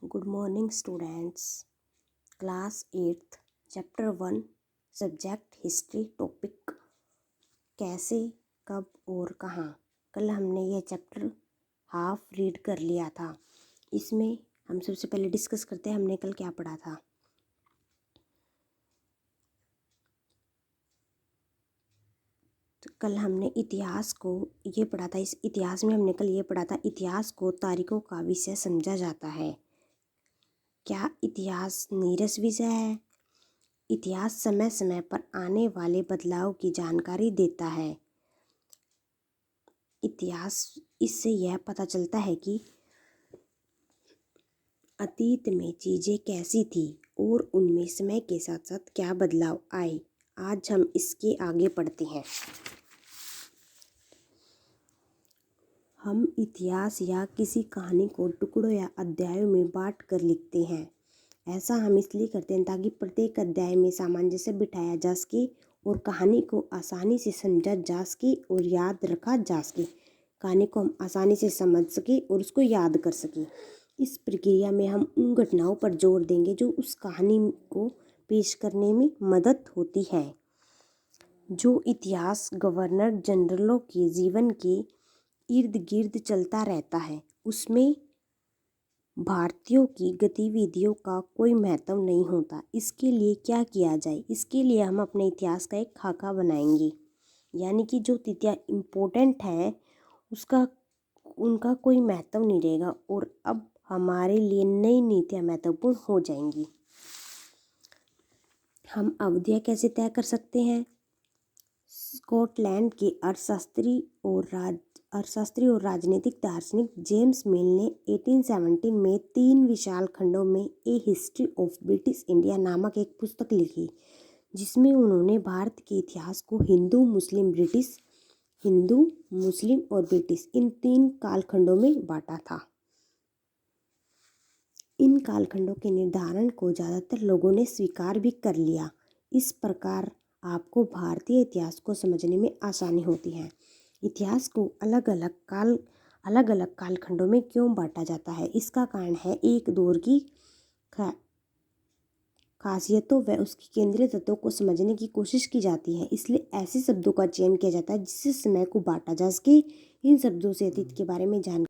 Good morning students. Class 8th chapter 1 subject history topic कैसे कब और कहाँ। कल हमने यह चैप्टर हाफ रीड कर लिया था। इसमें हम सबसे पहले डिस्कस करते हैं हमने कल क्या पढ़ा था। तो कल हमने इतिहास को ये पढ़ा था। इस इतिहास में हमने कल ये पढ़ा था, इतिहास को तारीखों का विषय समझा जाता है। क्या इतिहास नीरस विषय है? इतिहास समय समय पर आने वाले बदलाव की जानकारी देता है। इतिहास इससे यह पता चलता है कि अतीत में चीज़ें कैसी थी और उनमें समय के साथ साथ क्या बदलाव आए। आज हम इसके आगे पढ़ते हैं। हम इतिहास या किसी कहानी को टुकड़ों या अध्यायों में बांट कर लिखते हैं। ऐसा हम इसलिए करते हैं ताकि प्रत्येक अध्याय में सामंजस्य बिठाया जा सके और कहानी को आसानी से समझा जा सके और याद रखा जा सके। कहानी को हम आसानी से समझ सके और उसको याद कर सके। इस प्रक्रिया में हम उन घटनाओं पर जोर देंगे जो उस कहानी को पेश करने में मदद होती है। जो इतिहास गवर्नर जनरलों के जीवन के इर्द गिर्द चलता रहता है, उसमें भारतीयों की गतिविधियों का कोई महत्व नहीं होता। इसके लिए क्या किया जाए? इसके लिए हम अपने इतिहास का एक खाका बनाएंगे, यानी कि जो तिथियाँ इम्पोर्टेंट हैं उनका कोई महत्व नहीं रहेगा और अब हमारे लिए नई नीतियाँ महत्वपूर्ण हो जाएंगी। हम अवधियाँ कैसे तय कर सकते हैं? स्कॉटलैंड के अर्थशास्त्री और राजनीतिक दार्शनिक जेम्स मिल ने 1817 में 3 विशाल खंडों में ए हिस्ट्री ऑफ ब्रिटिश इंडिया नामक एक पुस्तक लिखी, जिसमें उन्होंने भारत के इतिहास को हिंदू, मुस्लिम और ब्रिटिश इन 3 कालखंडों में बांटा था। इन कालखंडों के निर्धारण को ज़्यादातर लोगों ने स्वीकार भी कर लिया। इस प्रकार आपको भारतीय इतिहास को समझने में आसानी होती है। इतिहास को अलग अलग कालखंडों में क्यों बांटा जाता है? इसका कारण है एक दौर की खासियतों व उसकी केंद्रीय तत्वों को समझने की कोशिश की जाती है। इसलिए ऐसे शब्दों का चयन किया जाता है जिससे समय को बांटा जा सके। इन शब्दों से अतीत के बारे में जानकारी